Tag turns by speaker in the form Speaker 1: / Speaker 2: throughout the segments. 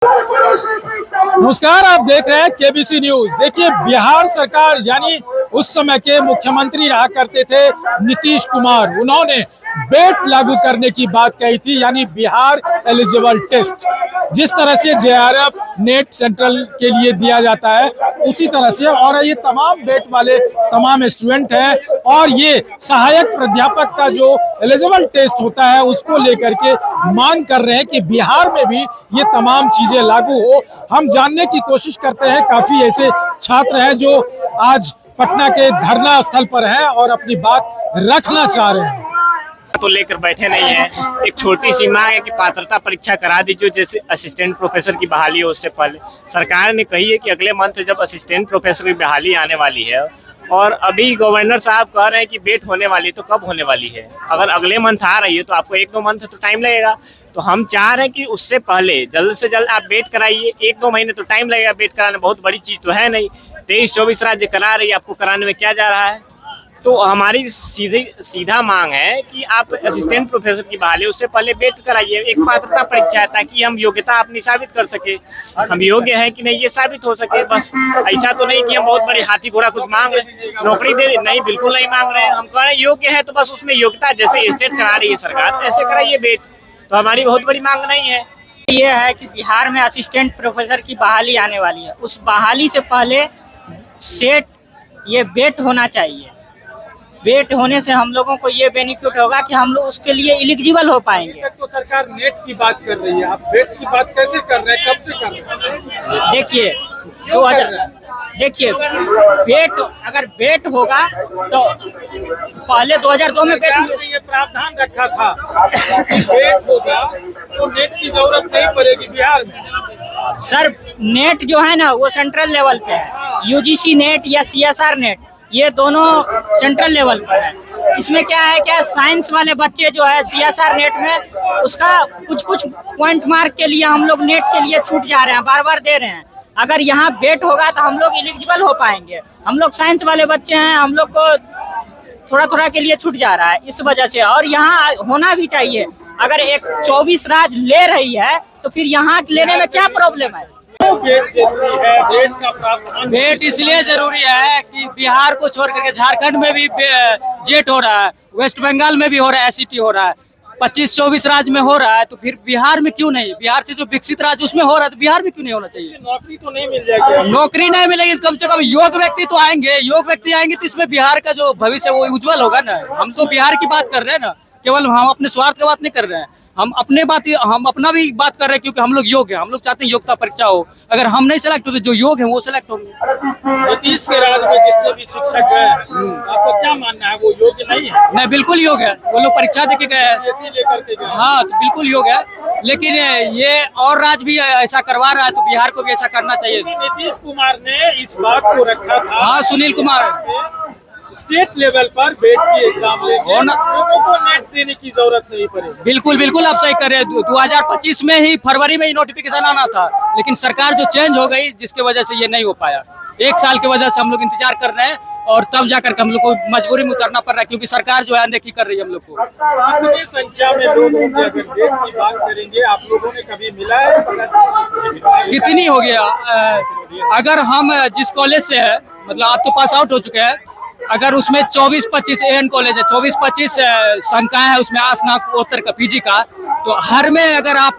Speaker 1: नमस्कार, आप देख रहे हैं केबीसी न्यूज। देखिए, बिहार सरकार यानी उस समय के मुख्यमंत्री रहा करते थे नीतीश कुमार, उन्होंने बेट लागू करने की बात कही थी, यानी बिहार एलिजिबल टेस्ट। जिस तरह से जेआरएफ नेट सेंट्रल के लिए दिया जाता है उसी तरह से, और ये तमाम बेट वाले तमाम स्टूडेंट हैं और ये सहायक प्राध्यापक का जो एलिजिबल टेस्ट होता है उसको लेकर के मांग कर रहे हैं कि बिहार में भी ये तमाम चीजें लागू हो। हम जानने की कोशिश करते हैं, काफी ऐसे छात्र हैं जो आज पटना के धरना स्थल पर हैं और अपनी बात रखना चाह रहे हैं।
Speaker 2: तो लेकर बैठे नहीं है। एक छोटी सी मांग है कि पात्रता परीक्षा करा दीजिए, जैसे असिस्टेंट प्रोफेसर की बहाली हो उससे पहले। सरकार ने कही है कि अगले मंथ जब असिस्टेंट प्रोफेसर की बहाली आने वाली है और अभी गवर्नर साहब कह रहे हैं कि बेट होने वाली, तो कब होने वाली है? अगर अगले मंथ आ रही है तो आपको 1-2 मंथ तो टाइम लगेगा। तो हम चाह रहे हैं कि उससे पहले जल्द से जल्द आप बेट कराइए। 1-2 महीने तो टाइम लगेगा बेट कराने, बहुत बड़ी चीज़ तो है नहीं। 23-24 राज्य करा रही है, आपको कराने में क्या जा रहा है? तो हमारी सीधा मांग है कि आप असिस्टेंट प्रोफेसर की बहाली उससे पहले बेट कराइए। एक पात्रता परीक्षा है ताकि हम योग्यता अपनी साबित कर सके, हम योग्य हैं कि नहीं ये साबित हो सके। बस ऐसा तो नहीं कि हम बहुत बड़ी हाथी घोड़ा कुछ मांग रहे हैं, नौकरी दे नहीं, बिल्कुल नहीं मांग रहे हैं। हम कह रहे हैं योग्य है तो बस उसमें योग्यता जैसे स्टेट करा रही है सरकार ऐसे कराइए बेट। तो हमारी बहुत बड़ी मांग नहीं है।
Speaker 3: ये है कि बिहार में असिस्टेंट प्रोफेसर की बहाली आने वाली है, उस बहाली से पहले सेट ये बेट होना चाहिए। बेट होने से हम लोगों को ये बेनिफिट होगा कि हम लोग उसके लिए एलिजिबल हो पाएंगे।
Speaker 1: तो सरकार नेट की बात कर रही है, आप बेट की बात कैसे कर रहे हैं, कब से कर रहे हैं?
Speaker 3: देखिए बेट अगर बेट होगा तो पहले 2002 में बेट
Speaker 1: ये प्रावधान रखा था बेट होगा तो नेट की जरूरत नहीं पड़ेगी बिहार में।
Speaker 3: सर, नेट जो है ना वो सेंट्रल लेवल पे है। यूजीसी नेट या सीएसआर नेट ये दोनों सेंट्रल लेवल पर है। इसमें क्या है, क्या साइंस वाले बच्चे जो है सीएसआर नेट में उसका कुछ पॉइंट मार्क के लिए हम लोग नेट के लिए छूट जा रहे हैं, बार दे रहे हैं। अगर यहाँ बेट होगा तो हम लोग एलिजिबल हो पाएंगे। हम लोग साइंस वाले बच्चे हैं, हम लोग को थोड़ा के लिए छूट जा रहा है इस वजह से, और यहाँ होना भी चाहिए। अगर एक 24 राज्य ले रही है तो फिर यहाँ लेने में क्या प्रॉब्लम है?
Speaker 4: बेट इसलिए जरूरी है कि बिहार को छोड़ करके झारखंड में भी जेट हो रहा है, वेस्ट बंगाल में भी हो रहा है, एसईटी हो रहा है, 25-24 राज्य में हो रहा है, तो फिर बिहार में क्यों नहीं? बिहार से जो विकसित राज्य उसमें हो रहा है तो बिहार में क्यों नहीं होना चाहिए?
Speaker 1: नौकरी तो नहीं मिल जाएगी।
Speaker 4: नौकरी नहीं मिलेगी, कम से कम योग्य व्यक्ति तो आएंगे। योग्य व्यक्ति आएंगे तो इसमें बिहार का जो भविष्य वो उज्जवल होगा ना। हम तो बिहार की बात कर रहे हैं ना, केवल हम अपने स्वार्थ की बात नहीं कर रहे हैं। हम अपना भी बात कर रहे हैं क्योंकि हम लोग योग्य हैं। हम लोग चाहते हैं योग्यता परीक्षा हो। अगर हम नहीं सिलेक्ट होते, जो योग्य हैं वो सिलेक्ट होंगे।
Speaker 1: नीतीश के राज में जितने भी शिक्षक हैं, आपका क्या मानना है, वो योग्य नहीं है?
Speaker 4: नहीं, बिल्कुल योग्य है। वो लोग परीक्षा देके गए हैं।
Speaker 1: लेकर के गए।
Speaker 4: हाँ, तो बिल्कुल योग्य है। लेकिन ये और राज्य भी ऐसा करवा रहा है तो बिहार को भी ऐसा करना चाहिए।
Speaker 1: नीतीश कुमार ने इस बात को रखा था।
Speaker 4: हाँ, सुनील कुमार
Speaker 1: स्टेट लेवल पर बेट की एग्जाम लेंगे, लोगों को नेट देने की जरूरत नहीं पड़ेगी।
Speaker 4: बिल्कुल आप सही कर रहे हैं। 2025 में ही फरवरी में ही नोटिफिकेशन आना था, लेकिन सरकार जो चेंज हो गई जिसकी वजह से ये नहीं हो पाया। 1 साल की वजह से हम लोग इंतजार कर रहे हैं और तब जाकर के हम लोग को मजबूरी में उतरना पड़ रहा है क्योंकि सरकार जो है अनदेखी कर रही है हम लोग को।
Speaker 1: कितनी संख्या में लोग होंगे अगर बेट की बात करेंगे? आप लोगों ने कभी मिला है?
Speaker 4: कितनी हो गया? अगर हम जिस कॉलेज से है, मतलब आप तो पास आउट हो चुके हैं, अगर उसमें 24-25 एएन कॉलेज है, 24-25 संख्या है उसमें स्नातकोत्तर का पीजी का, तो हर में अगर आप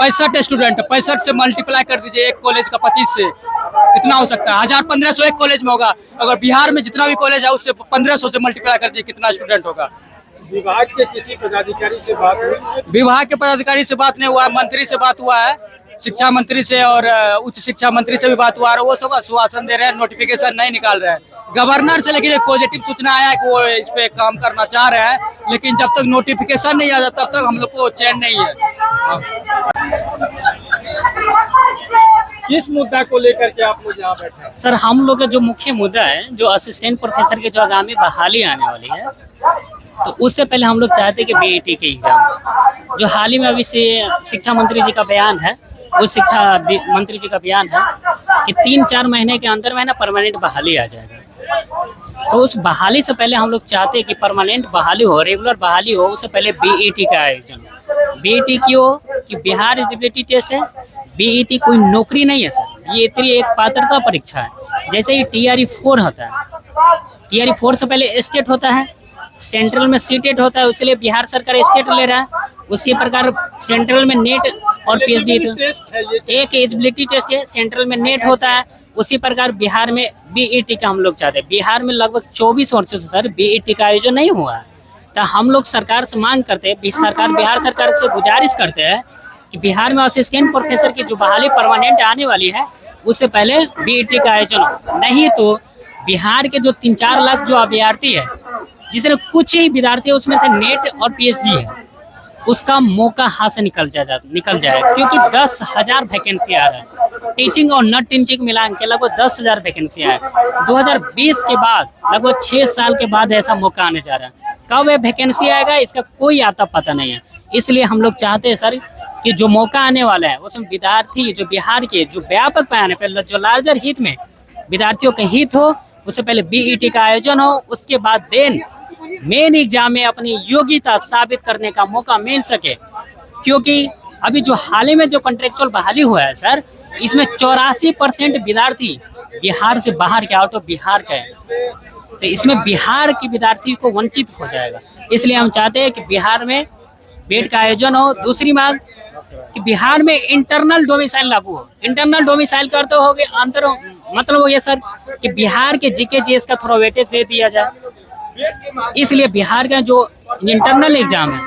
Speaker 4: 65 स्टूडेंट, 65 से मल्टीप्लाई कर दीजिए एक कॉलेज का 25 से, कितना हो सकता है? 1000-1500 एक कॉलेज में होगा। अगर बिहार में जितना भी कॉलेज है उससे 1500 से मल्टीप्लाई कर दीजिए, कितना स्टूडेंट होगा?
Speaker 1: विभाग के किसी पदाधिकारी से बात हुई?
Speaker 4: विभाग के पदाधिकारी से बात नहीं हुआ है, मंत्री से बात हुआ है, शिक्षा मंत्री से और उच्च शिक्षा मंत्री से भी बात हुआ है। वो सब आश्वासन दे रहे हैं, नोटिफिकेशन नहीं निकाल रहे हैं। गवर्नर से लेकिन एक पॉजिटिव सूचना आया है कि वो इस पे काम करना चाह रहे हैं, लेकिन जब तक नोटिफिकेशन नहीं आ जाता तब तक हम लोग को चैन नहीं है।
Speaker 1: किस मुद्दा को लेकर के आप लोग यहाँ बैठे हैं?
Speaker 3: सर, हम लोग का जो मुख्य मुद्दा है, जो असिस्टेंट प्रोफेसर की जो आगामी बहाली आने वाली है, तो उससे पहले हम लोग चाहते हैं कि बीईटी के एग्जाम जो हाल ही में अभी से शिक्षा मंत्री जी का बयान है, उस शिक्षा मंत्री जी का बयान है कि 3-4 महीने के अंदर में ना परमानेंट बहाली आ जाएगा। तो उस बहाली से पहले हम लोग चाहते हैं कि परमानेंट बहाली हो, रेगुलर बहाली हो, उससे पहले बीईटी का आयोजन बीईटी क्यों कि बिहार एलिजिबिलिटी टेस्ट है, बीईटी कोई नौकरी नहीं है सर, ये इतनी एक पात्रता परीक्षा है। जैसे ही टीआरई 4 होता है, टीआरई 4 से पहले स्टेट होता है, सेंट्रल में सीटेट होता है, इसलिए बिहार सरकार स्टेट ले रहा है। उसी प्रकार सेंट्रल में नेट और पीएचडी एक एलिजिबिलिटी टेस्ट है, सेंट्रल में नेट होता है। उसी प्रकार बिहार में बीईटी का हम लोग चाहते हैं। बिहार में लगभग 24 वर्षों से सर बीईटी का आयोजन नहीं हुआ है, तो हम लोग सरकार से मांग करते हैं, बिहार सरकार से गुजारिश करते हैं कि बिहार में असिस्टेंट प्रोफेसर की जो बहाली परमानेंट आने वाली है उससे पहले बीईटी का आयोजन हो। नहीं तो बिहार के जो 3-4 लाख जो अभ्यर्थी है, जिसमें कुछ ही विद्यार्थी उसमें से नेट और पीएचडी है, उसका मौका हाथ से निकल जाए, क्योंकि 10,000 वैकेंसी आ रहा है। टीचिंग और नॉन टीचिंग मिला के लगभग 10,000 वैकेंसी है। 2020 के बाद लगभग 6 साल के बाद ऐसा मौका आने जा रहा है। कब ये वैकेंसी आएगा इसका कोई आता पता नहीं है। इसलिए हम लोग चाहते हैं सर कि जो मौका आने वाला है उसमें विद्यार्थी जो बिहार के जो व्यापक पैमाने पर जो लार्जर हित में विद्यार्थियों का हित हो, उससे पहले बीईटी का आयोजन हो, उसके बाद देन मेन एग्जाम में अपनी योग्यता साबित करने का मौका मिल सके। क्योंकि अभी जो हाल ही में जो कॉन्ट्रेक्चुअल बहाली हुआ है सर, इसमें 84% विद्यार्थी बिहार से बाहर के, आउट ऑफ बिहार का है, तो इसमें बिहार के विद्यार्थी को वंचित हो जाएगा। इसलिए हम चाहते हैं कि बिहार में बेट का आयोजन हो। दूसरी मांग कि बिहार में इंटरनल डोमिसाइल लागू हो। इंटरनल डोमिसाइल करते हो गए अंतर मतलब हो ये सर कि बिहार के जीके जीएस का थोड़ा वेटेज दे दिया जाए। इसलिए बिहार का जो इंटरनल एग्जाम है,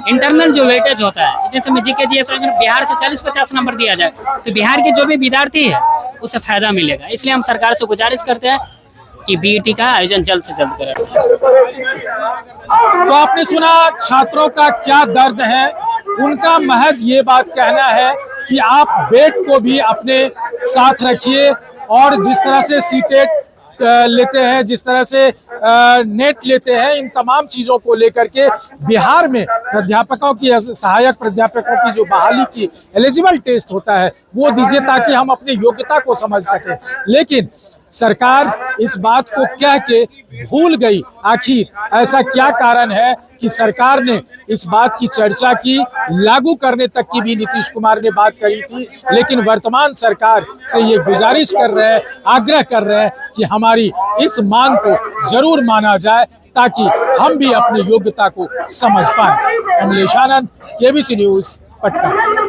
Speaker 3: इंटरनल जो वेटेज होता है, जैसे में जीके जीएस अगर बिहार से 40-50 नंबर दिया जाए तो बिहार के जो भी विद्यार्थी है उसे फायदा मिलेगा। इसलिए हम सरकार से गुजारिश करते हैं कि बीईटी का आयोजन जल्द से जल्द करें।
Speaker 1: तो आपने सुना छात्रों का क्या दर्द है। उनका महज ये बात कहना है कि आप बेट को भी अपने साथ रखिए, और जिस तरह से सीटेट लेते हैं, जिस तरह से नेट लेते हैं, इन तमाम चीज़ों को लेकर के बिहार में प्राध्यापकों की, सहायक प्राध्यापकों की जो बहाली की एलिजिबल टेस्ट होता है वो दीजिए, ताकि हम अपनी योग्यता को समझ सकें। लेकिन सरकार इस बात को कह के भूल गई। आखिर ऐसा क्या कारण है कि सरकार ने इस बात की चर्चा की, लागू करने तक की भी नीतीश कुमार ने बात करी थी, लेकिन वर्तमान सरकार से ये गुजारिश कर रहे हैं, आग्रह कर रहे हैं कि हमारी इस मांग को जरूर माना जाए, ताकि हम भी अपनी योग्यता को समझ पाए। कमलेश आनंद, केबीसी न्यूज़, पटना।